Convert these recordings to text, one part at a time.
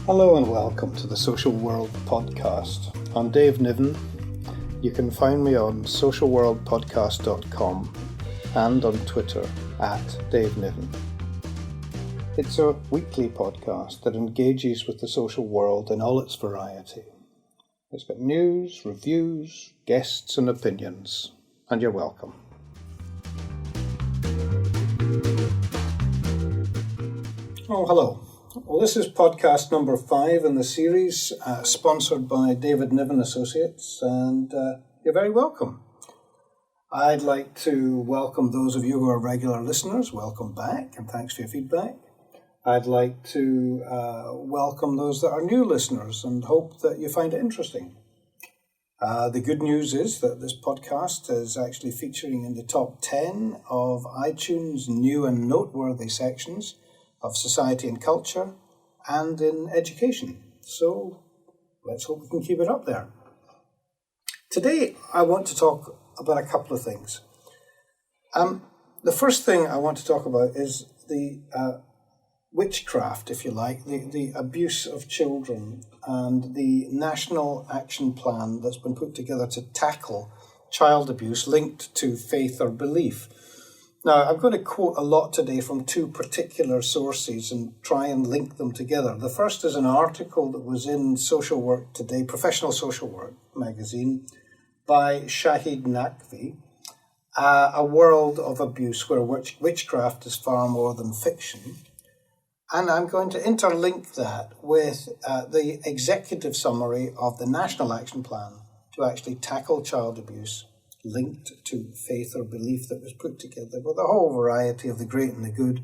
Hello and welcome to the Social World Podcast. I'm Dave Niven. You can find me on socialworldpodcast.com and on Twitter @Dave Niven. It's a weekly podcast that engages with the social world in all its variety. It's got news, reviews, guests and opinions, and you're welcome. Oh, hello. Well, this is podcast number 5 in the series, sponsored by David Niven Associates, and you're very welcome. I'd like to welcome those of you who are regular listeners. Welcome back, and thanks for your feedback. I'd like to welcome those that are new listeners and hope that you find it interesting. The good news is that this podcast is actually featuring in the top 10 of iTunes' new and noteworthy sections of society and culture, and in education. So let's hope we can keep it up there. Today I want to talk about a couple of things. The first thing I want to talk about is the witchcraft, if you like, the abuse of children and the national action plan that's been put together to tackle child abuse linked to faith or belief. Now, I'm going to quote a lot today from 2 particular sources and try and link them together. The first is an article that was in Social Work Today, Professional Social Work magazine, by Shahid Naqvi, A World of Abuse, where witchcraft is far more than fiction. And I'm going to interlink that with the executive summary of the National Action Plan to actually tackle child abuse linked to faith or belief that was put together with a whole variety of the great and the good,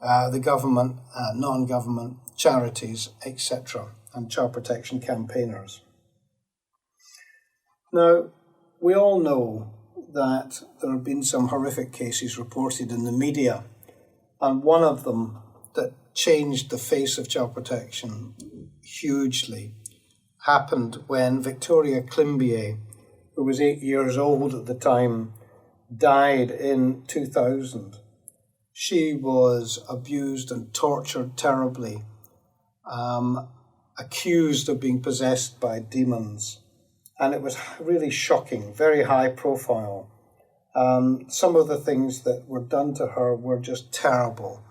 the government, non-government, charities, etc., and child protection campaigners. Now, we all know that there have been some horrific cases reported in the media, and one of them that changed the face of child protection hugely happened when Victoria Climbié, who was 8 years old at the time, died in 2000. She was abused and tortured terribly, accused of being possessed by demons. And it was really shocking, very high profile. Some of the things that were done to her were just terrible.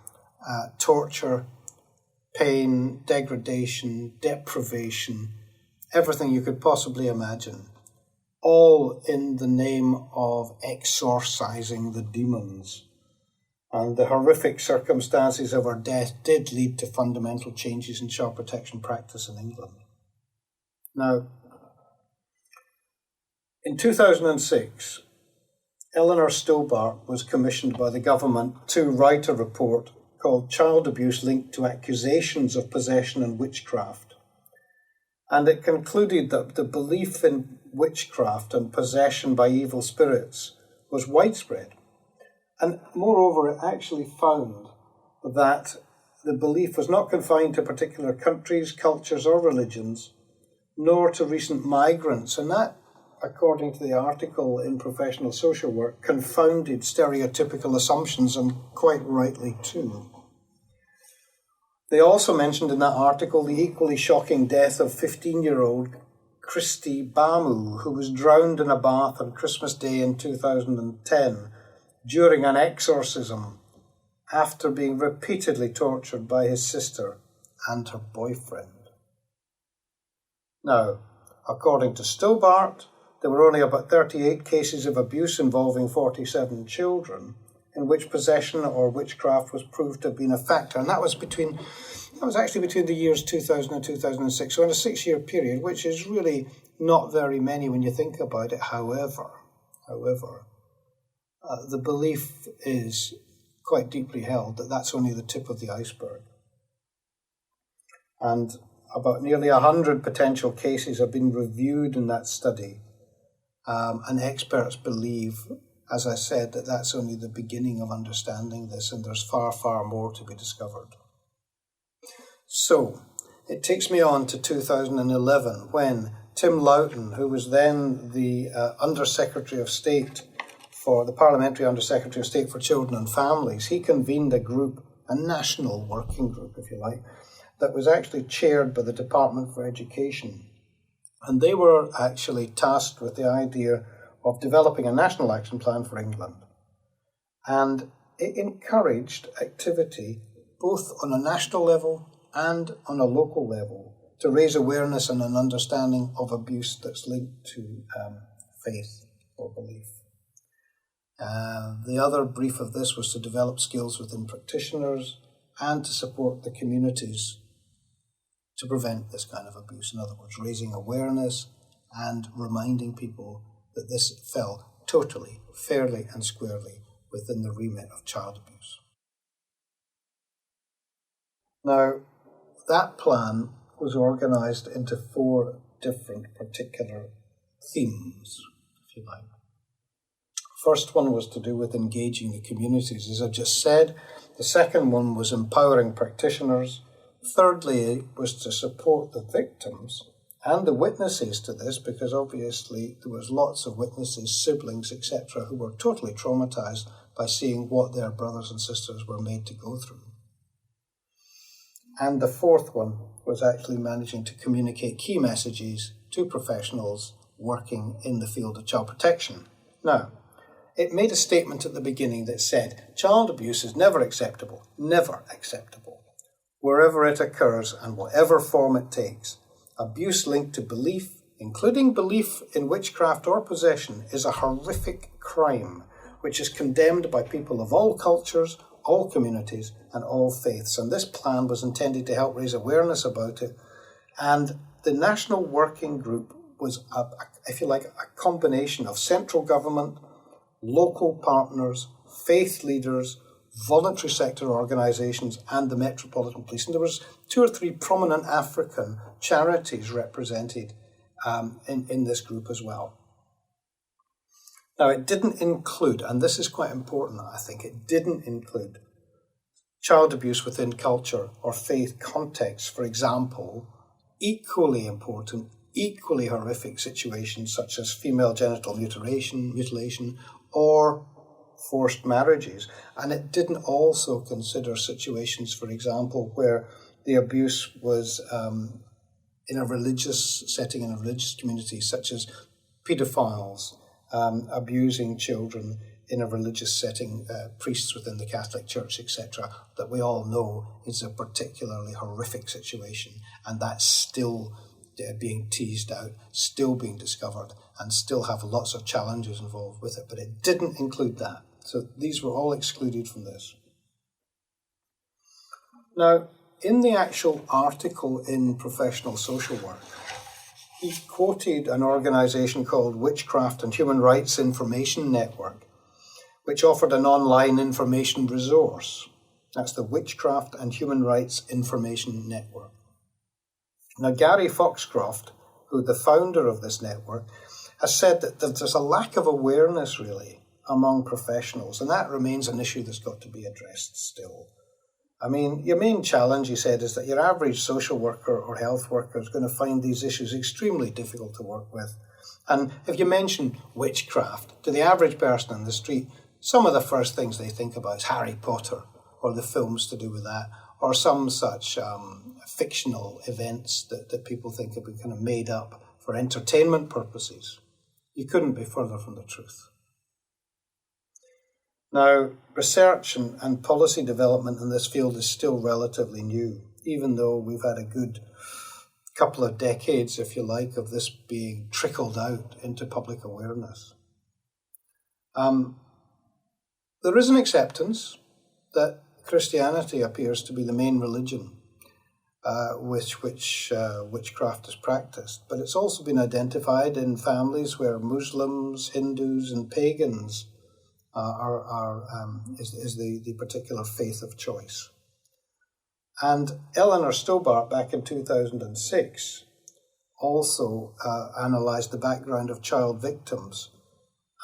Torture, pain, degradation, deprivation, everything you could possibly imagine. All in the name of exorcising the demons. And the horrific circumstances of her death did lead to fundamental changes in child protection practice in England. Now, in 2006, Eleanor Stobart was commissioned by the government to write a report called Child Abuse Linked to Accusations of Possession and Witchcraft. And it concluded that the belief in witchcraft and possession by evil spirits was widespread. And moreover, it actually found that the belief was not confined to particular countries, cultures or religions, nor to recent migrants. And that, according to the article in Professional Social Work, confounded stereotypical assumptions, and quite rightly too. They also mentioned in that article the equally shocking death of 15-year-old Christy Bamu, who was drowned in a bath on Christmas Day in 2010 during an exorcism after being repeatedly tortured by his sister and her boyfriend. Now, according to Stobart, there were only about 38 cases of abuse involving 47 children in which possession or witchcraft was proved to have been a factor, and that was actually between the years 2000 and 2006, so in a 6-year period, which is really not very many when you think about it. However, the belief is quite deeply held that that's only the tip of the iceberg. And about nearly 100 potential cases have been reviewed in that study, and experts believe, as I said, that that's only the beginning of understanding this, and there's far, far more to be discovered. So, it takes me on to 2011 when Tim Loughton, who was then the Undersecretary of State for the Parliamentary Undersecretary of State for Children and Families, he convened a national working group, if you like, that was actually chaired by the Department for Education. And they were actually tasked with the idea of developing a national action plan for England. And it encouraged activity both on a national level and on a local level to raise awareness and an understanding of abuse that's linked to faith or belief. The other brief of this was to develop skills within practitioners and to support the communities to prevent this kind of abuse. In other words, raising awareness and reminding people that this fell totally, fairly and squarely within the remit of child abuse. Now, that plan was organised into 4 different particular themes, if you like. First one was to do with engaging the communities, as I just said. The second one was empowering practitioners. Thirdly, was to support the victims and the witnesses to this, because obviously there was lots of witnesses, siblings, etc., who were totally traumatised by seeing what their brothers and sisters were made to go through. And the fourth one was actually managing to communicate key messages to professionals working in the field of child protection. Now, it made a statement at the beginning that said, child abuse is never acceptable, wherever it occurs and whatever form it takes. Abuse linked to belief, including belief in witchcraft or possession, is a horrific crime which is condemned by people of all cultures, all communities and all faiths. And this plan was intended to help raise awareness about it. And the National Working Group was, if you like, a combination of central government, local partners, faith leaders, voluntary sector organisations and the Metropolitan Police. And there was 2 or 3 prominent African charities represented in this group as well. Now, it didn't include, and this is quite important, I think, it didn't include child abuse within culture or faith contexts. For example, equally important, equally horrific situations such as female genital mutilation or forced marriages. And it didn't also consider situations, for example, where the abuse was in a religious setting, in a religious community, such as paedophiles, abusing children in a religious setting, priests within the Catholic Church, etc., that we all know is a particularly horrific situation, and that's still being teased out, still being discovered, and still have lots of challenges involved with it. But it didn't include that. So these were all excluded from this. Now, in the actual article in Professional Social Work, he quoted an organisation called Witchcraft and Human Rights Information Network, which offered an online information resource. That's the Witchcraft and Human Rights Information Network. Now, Gary Foxcroft, who the founder of this network, has said that there's a lack of awareness, really, among professionals, and that remains an issue that's got to be addressed still. I mean, your main challenge, he said, is that your average social worker or health worker is going to find these issues extremely difficult to work with. And if you mention witchcraft to the average person in the street, some of the first things they think about is Harry Potter or the films to do with that, or some such fictional events that people think have been kind of made up for entertainment purposes. You couldn't be further from the truth. Now, research and policy development in this field is still relatively new, even though we've had a good couple of decades, if you like, of this being trickled out into public awareness. There is an acceptance that Christianity appears to be the main religion which witchcraft is practiced, but it's also been identified in families where Muslims, Hindus and pagans is the particular faith of choice. And Eleanor Stobart, back in 2006, also analysed the background of child victims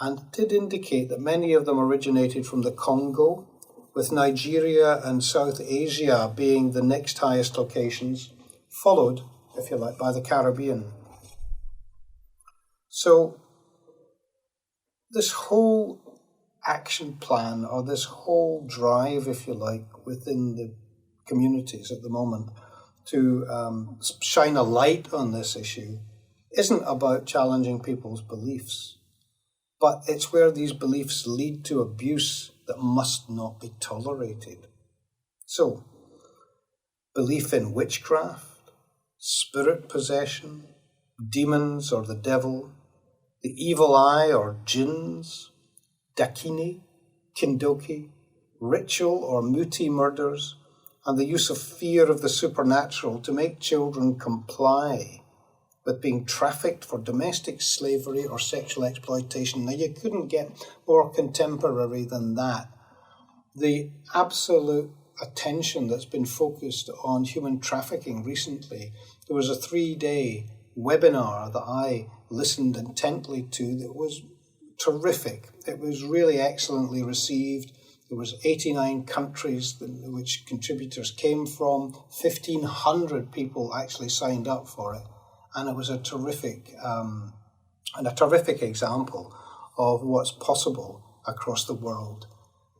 and did indicate that many of them originated from the Congo, with Nigeria and South Asia being the next highest locations, followed, if you like, by the Caribbean. So this whole action plan, or this whole drive, if you like, within the communities at the moment to shine a light on this issue isn't about challenging people's beliefs, but it's where these beliefs lead to abuse that must not be tolerated. So, belief in witchcraft, spirit possession, demons or the devil, the evil eye or jinns, dakini, kindoki, ritual or muti murders, and the use of fear of the supernatural to make children comply with being trafficked for domestic slavery or sexual exploitation. Now, you couldn't get more contemporary than that. The absolute attention that's been focused on human trafficking recently. There was a 3-day webinar that I listened intently to that was terrific. It was really excellently received. There was 89 countries which contributors came from. 1,500 people actually signed up for it. And it was a terrific example of what's possible across the world.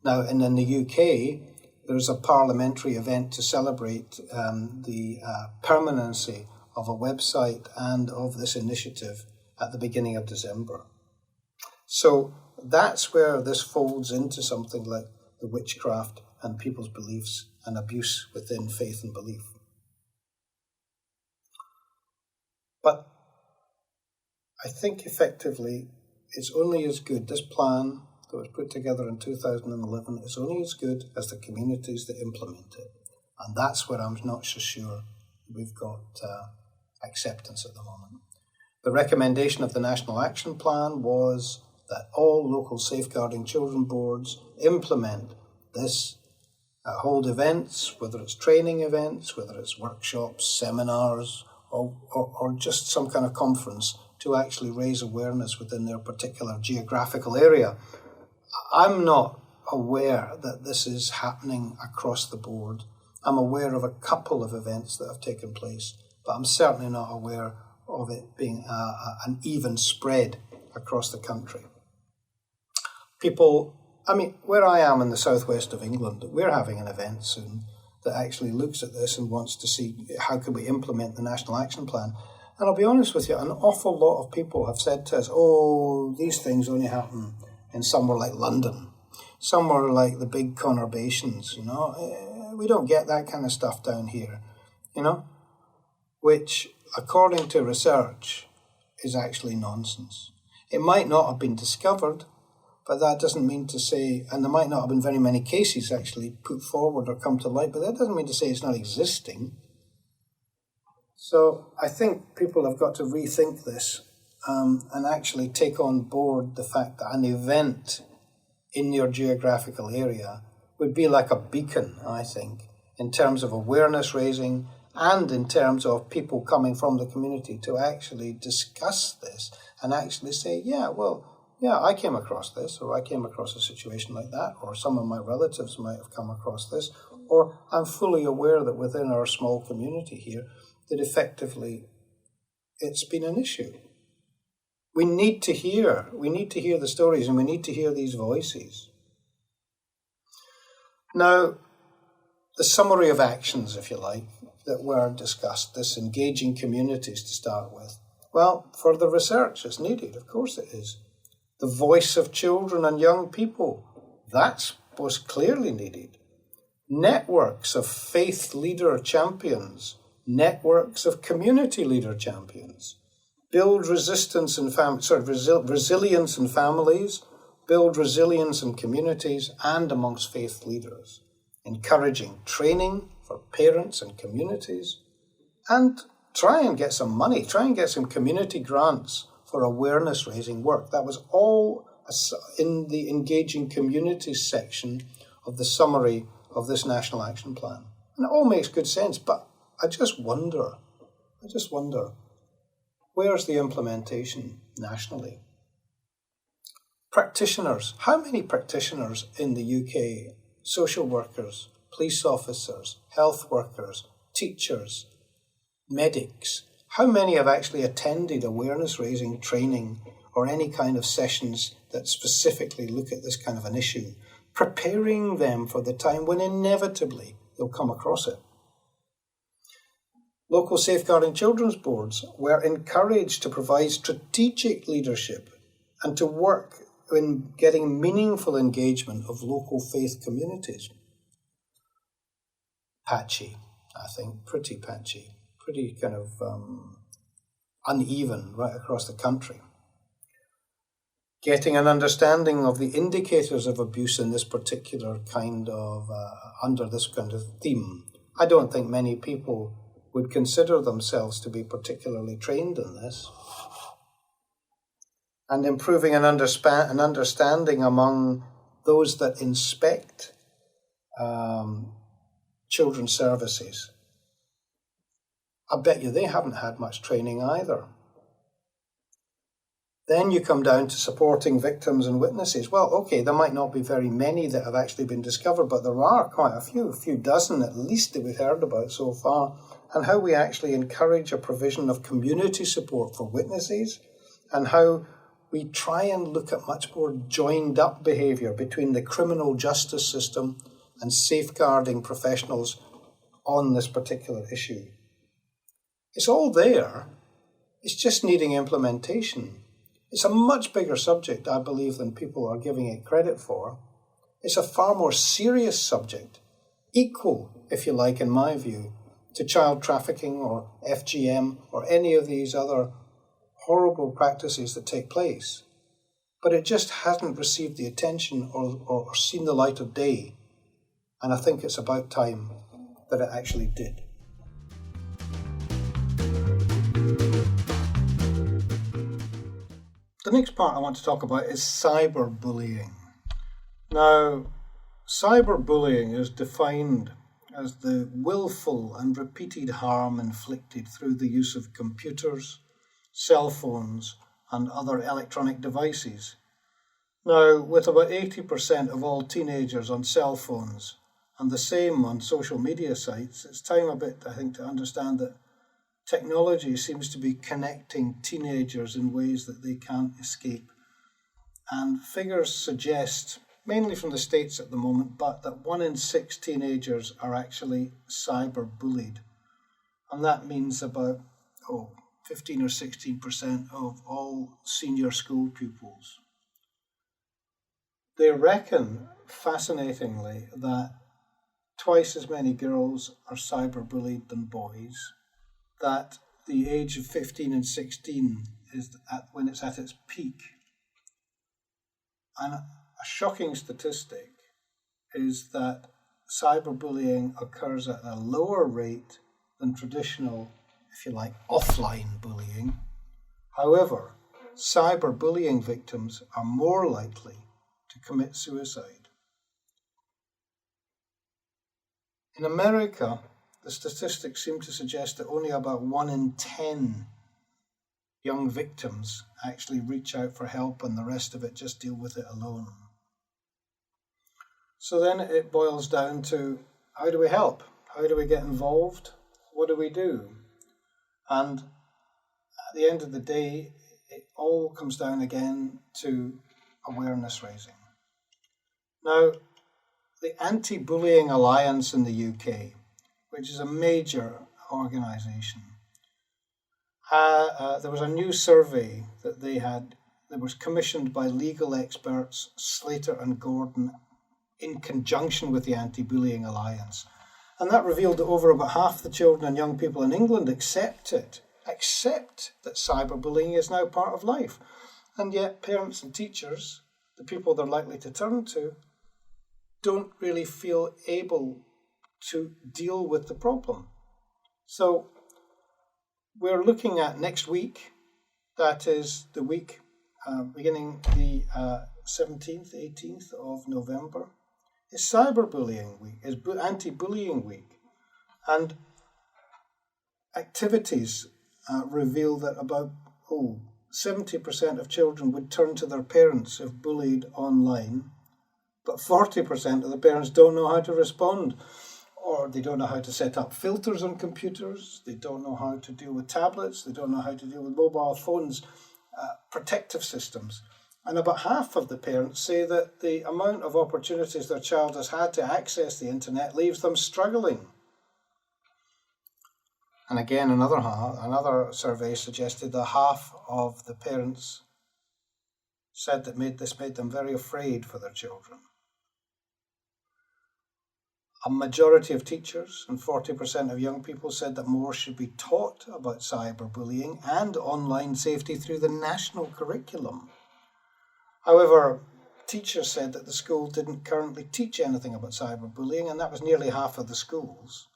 Now, and in the UK, there's a parliamentary event to celebrate the permanency of a website and of this initiative at the beginning of December. So that's where this folds into something like the witchcraft and people's beliefs and abuse within faith and belief. But I think effectively it's only as good, this plan that was put together in 2011 is only as good as the communities that implement it. And that's where I'm not so sure we've got acceptance at the moment. The recommendation of the National Action Plan was that all local safeguarding children boards implement this, hold events, whether it's training events, whether it's workshops, seminars, or just some kind of conference to actually raise awareness within their particular geographical area. I'm not aware that this is happening across the board. I'm aware of a couple of events that have taken place, but I'm certainly not aware of it being an even spread across the country. People, where I am in the southwest of England, we're having an event soon that actually looks at this and wants to see how can we implement the National Action Plan. And I'll be honest with you, an awful lot of people have said to us, oh, these things only happen in somewhere like London, somewhere like the big conurbations, we don't get that kind of stuff down here, which, according to research, is actually nonsense. It might not have been discovered, but that doesn't mean to say, and there might not have been very many cases actually put forward or come to light, but that doesn't mean to say it's not existing. So I think people have got to rethink this and actually take on board the fact that an event in your geographical area would be like a beacon, I think, in terms of awareness raising and in terms of people coming from the community to actually discuss this and actually say, I came across this, or I came across a situation like that, or some of my relatives might have come across this, or I'm fully aware that within our small community here, that effectively it's been an issue. We need to hear the stories, and we need to hear these voices. Now, the summary of actions, if you like, that were discussed, this engaging communities to start with. Well, further research is needed, of course it is. The voice of children and young people, that's most clearly needed. Networks of faith leader champions, networks of community leader champions. Build resilience in families, build resilience in communities and amongst faith leaders. Encouraging training for parents and communities, and try and get some money, try and get some community grants for awareness-raising work. That was all in the Engaging Communities section of the summary of this National Action Plan. And it all makes good sense, but I just wonder, where's the implementation nationally? Practitioners. How many practitioners in the UK, social workers, police officers, health workers, teachers, medics, how many have actually attended awareness-raising training or any kind of sessions that specifically look at this kind of an issue, preparing them for the time when inevitably they'll come across it? Local safeguarding children's boards were encouraged to provide strategic leadership and to work in getting meaningful engagement of local faith communities. Patchy, I think, pretty patchy, pretty kind of uneven right across the country. Getting an understanding of the indicators of abuse in this particular kind of, under this kind of theme. I don't think many people would consider themselves to be particularly trained in this. And improving an understanding among those that inspect children's services. I bet you they haven't had much training either. Then you come down to supporting victims and witnesses. Well, okay, there might not be very many that have actually been discovered, but there are quite a few dozen at least that we've heard about so far, and how we actually encourage a provision of community support for witnesses, and how we try and look at much more joined up behaviour between the criminal justice system and safeguarding professionals on this particular issue. It's all there, it's just needing implementation. It's a much bigger subject, I believe, than people are giving it credit for. It's a far more serious subject, equal, if you like, in my view, to child trafficking or FGM or any of these other horrible practices that take place. But it just hasn't received the attention or seen the light of day. And I think it's about time that it actually did. The next part I want to talk about is cyberbullying. Now, cyberbullying is defined as the willful and repeated harm inflicted through the use of computers, cell phones, and other electronic devices. Now, with about 80% of all teenagers on cell phones and the same on social media sites, it's time a bit, I think, to understand that technology seems to be connecting teenagers in ways that they can't escape. And figures suggest, mainly from the States at the moment, but that 1 in 6 teenagers are actually cyberbullied. And that means about 15 or 16% of all senior school pupils. They reckon, fascinatingly, that twice as many girls are cyberbullied than boys, that the age of 15 and 16 is when it's at its peak. And a shocking statistic is that cyberbullying occurs at a lower rate than traditional, if you like, offline bullying. However, cyberbullying victims are more likely to commit suicide. In America, the statistics seem to suggest that only about 1 in 10 young victims actually reach out for help, and the rest of it just deal with it alone. So then it boils down to, how do we help? How do we get involved? What do we do? And at the end of the day, it all comes down again to awareness raising. Now, the Anti-Bullying Alliance in the UK, which is a major organisation, there was a new survey that was commissioned by legal experts Slater and Gordon in conjunction with the Anti-Bullying Alliance. And that revealed that over about half the children and young people in England accept that cyberbullying is now part of life. And yet parents and teachers, the people they're likely to turn to, don't really feel able to deal with the problem. So we're looking at next week, that is the week beginning the 17th, 18th of November, is cyberbullying week, is anti-bullying week. And activities reveal that about 70% of children would turn to their parents if bullied online, but 40% of the parents don't know how to respond, or they don't know how to set up filters on computers, they don't know how to deal with tablets, they don't know how to deal with mobile phones, protective systems. And about half of the parents say that the amount of opportunities their child has had to access the internet leaves them struggling. And again, another survey suggested that half of the parents said that this made them very afraid for their children. A majority of teachers and 40% of young people said that more should be taught about cyberbullying and online safety through the national curriculum. However, teachers said that the school didn't currently teach anything about cyberbullying, and that was nearly half of the schools.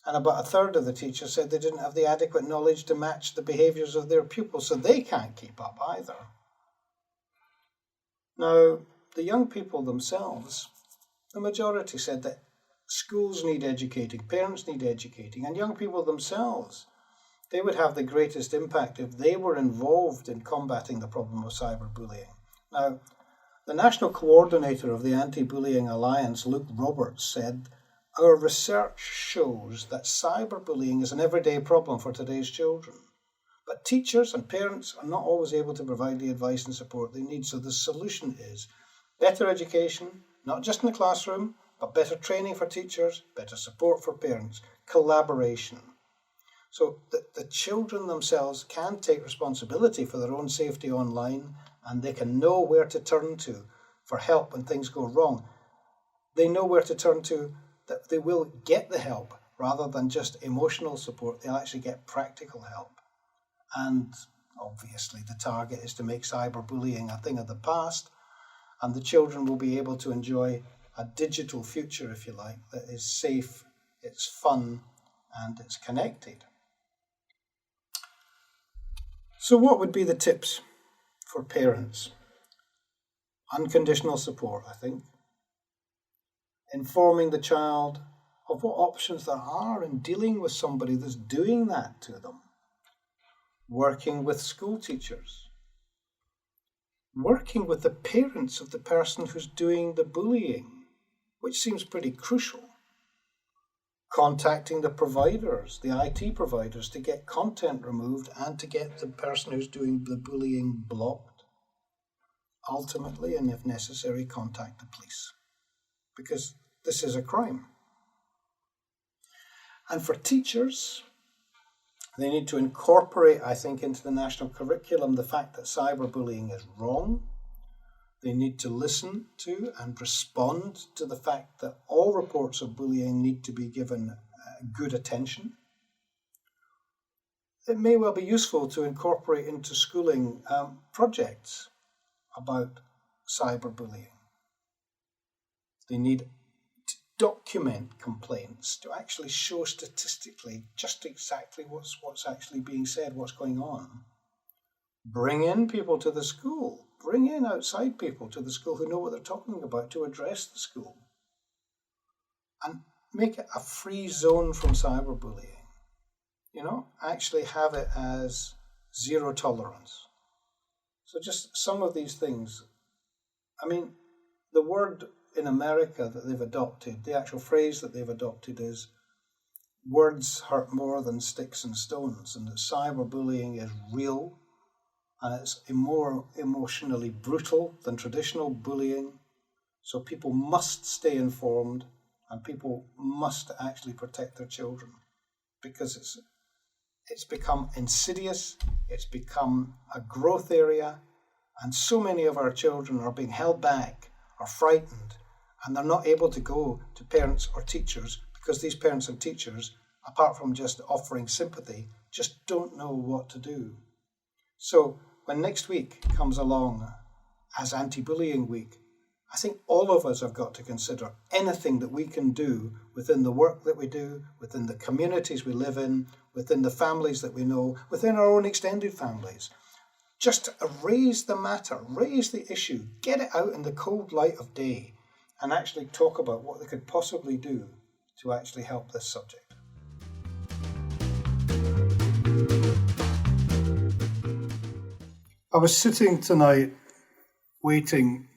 And about a third of the teachers said they didn't have the adequate knowledge to match the behaviours of their pupils, so they can't keep up either. Now, the young people themselves, the majority said that schools need educating, parents need educating, and young people themselves, they would have the greatest impact if they were involved in combating the problem of cyberbullying. Now, the national coordinator of the Anti-Bullying Alliance, Luke Roberts, said, "Our research shows that cyberbullying is an everyday problem for today's children. But teachers and parents are not always able to provide the advice and support they need. So the solution is better education, not just in the classroom, but better training for teachers, better support for parents, collaboration. So that the children themselves can take responsibility for their own safety online, and they can know where to turn to for help when things go wrong. They know where to turn to, that they will get the help rather than just emotional support. They'll actually get practical help. And obviously the target is to make cyberbullying a thing of the past, and the children will be able to enjoy a digital future, if you like, that is safe, it's fun, and it's connected." So what would be the tips for parents? Unconditional support, I think. Informing the child of what options there are in dealing with somebody that's doing that to them. Working with school teachers. Working with the parents of the person who's doing the bullying, which seems pretty crucial. Contacting the providers, the IT providers, to get content removed and to get the person who's doing the bullying blocked. Ultimately, and if necessary, contact the police, because this is a crime. And for teachers, they need to incorporate, I think, into the national curriculum the fact that cyberbullying is wrong. They need to listen to and respond to the fact that all reports of bullying need to be given good attention. It may well be useful to incorporate into schooling projects about cyberbullying. They need to document complaints, to actually show statistically just exactly what's actually being said, what's going on. Bring in people to the school. Bring in outside people to the school who know what they're talking about to address the school. And make it a free zone from cyberbullying. Actually have it as zero tolerance. So just some of these things. I mean, the word in America that they've adopted, the actual phrase that they've adopted is, words hurt more than sticks and stones, and that cyberbullying is real, and it's more emotionally brutal than traditional bullying. So people must stay informed, and people must actually protect their children, because it's become insidious, it's become a growth area, and so many of our children are being held back, are frightened, and they're not able to go to parents or teachers because these parents and teachers, apart from just offering sympathy, just don't know what to do. So when next week comes along as Anti-Bullying Week, I think all of us have got to consider anything that we can do within the work that we do, within the communities we live in, within the families that we know, within our own extended families. Just to raise the matter, raise the issue, get it out in the cold light of day, and actually talk about what they could possibly do to actually help this subject. I was sitting tonight waiting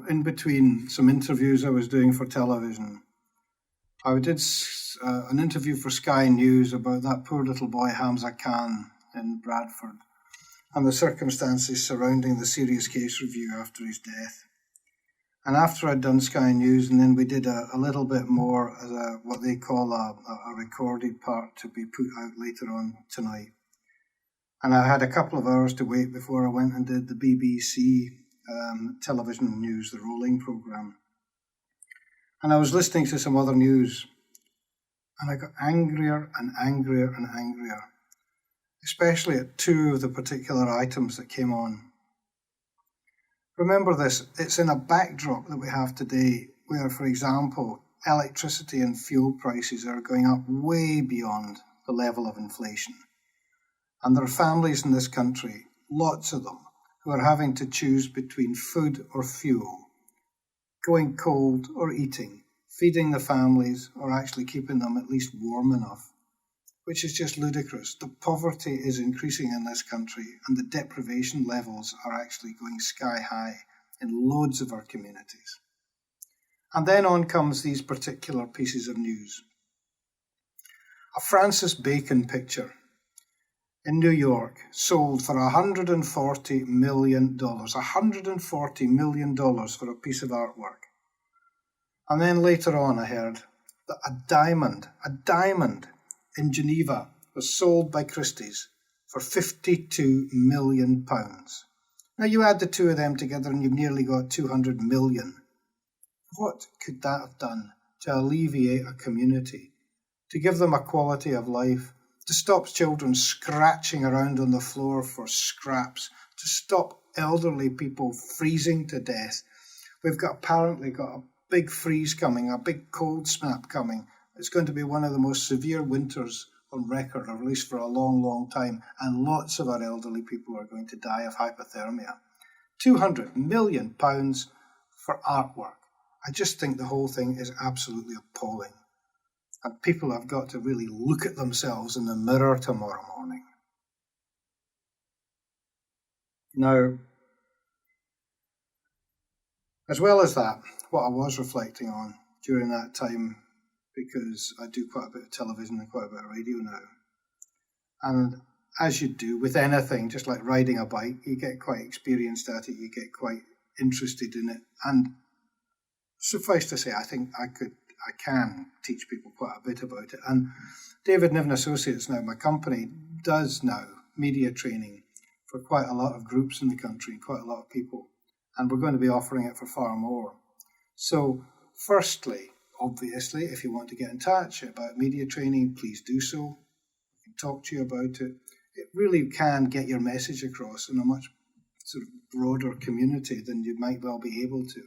in between some interviews I was doing for television. I did an interview for Sky News about that poor little boy Hamza Khan in Bradford and the circumstances surrounding the serious case review after his death. And after I'd done Sky News, and then we did a little bit more as what they call a recorded part to be put out later on tonight. And I had a couple of hours to wait before I went and did the BBC television news, the rolling programme. And I was listening to some other news, and I got angrier and angrier and angrier, especially at two of the particular items that came on. Remember this, it's in a backdrop that we have today where, for example, electricity and fuel prices are going up way beyond the level of inflation. And there are families in this country, lots of them, who are having to choose between food or fuel, going cold or eating, feeding the families or actually keeping them at least warm enough, which is just ludicrous. The poverty is increasing in this country and the deprivation levels are actually going sky high in loads of our communities. And then on comes these particular pieces of news. A Francis Bacon picture in New York sold for $140 million. $140 million for a piece of artwork. And then later on I heard that a diamond in Geneva was sold by Christie's for £52 million. Now you add the two of them together and you've nearly got 200 million. What could that have done to alleviate a community, to give them a quality of life, to stop children scratching around on the floor for scraps, to stop elderly people freezing to death? We've apparently got a big freeze coming, a big cold snap coming. It's going to be one of the most severe winters on record, or at least for a long, long time, and lots of our elderly people are going to die of hypothermia. £200 million for artwork. I just think the whole thing is absolutely appalling. And people have got to really look at themselves in the mirror tomorrow morning. Now, as well as that, what I was reflecting on during that time, because I do quite a bit of television and quite a bit of radio now, and as you do with anything, just like riding a bike, you get quite experienced at it, you get quite interested in it, and suffice to say, I think I can teach people quite a bit about it. And David Niven Associates now, my company, does now media training for quite a lot of groups in the country, quite a lot of people. And we're going to be offering it for far more. So, firstly, obviously, if you want to get in touch about media training, please do so. I can talk to you about it. It really can get your message across in a much sort of broader community than you might well be able to.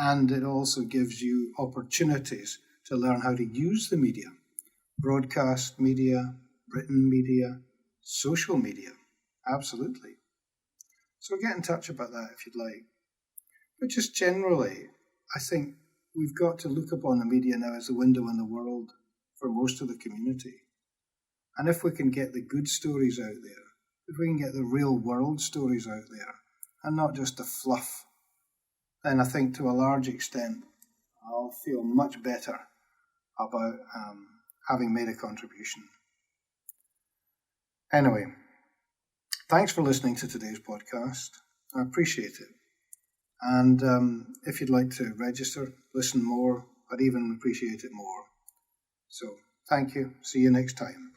And it also gives you opportunities to learn how to use the media, broadcast media, written media, social media, absolutely. So get in touch about that if you'd like. But just generally, I think we've got to look upon the media now as the window in the world for most of the community. And if we can get the good stories out there, if we can get the real world stories out there, and not just the fluff, then I think to a large extent I'll feel much better about having made a contribution. Anyway, thanks for listening to today's podcast. I appreciate it. And if you'd like to register, listen more, I'd even appreciate it more. So thank you. See you next time.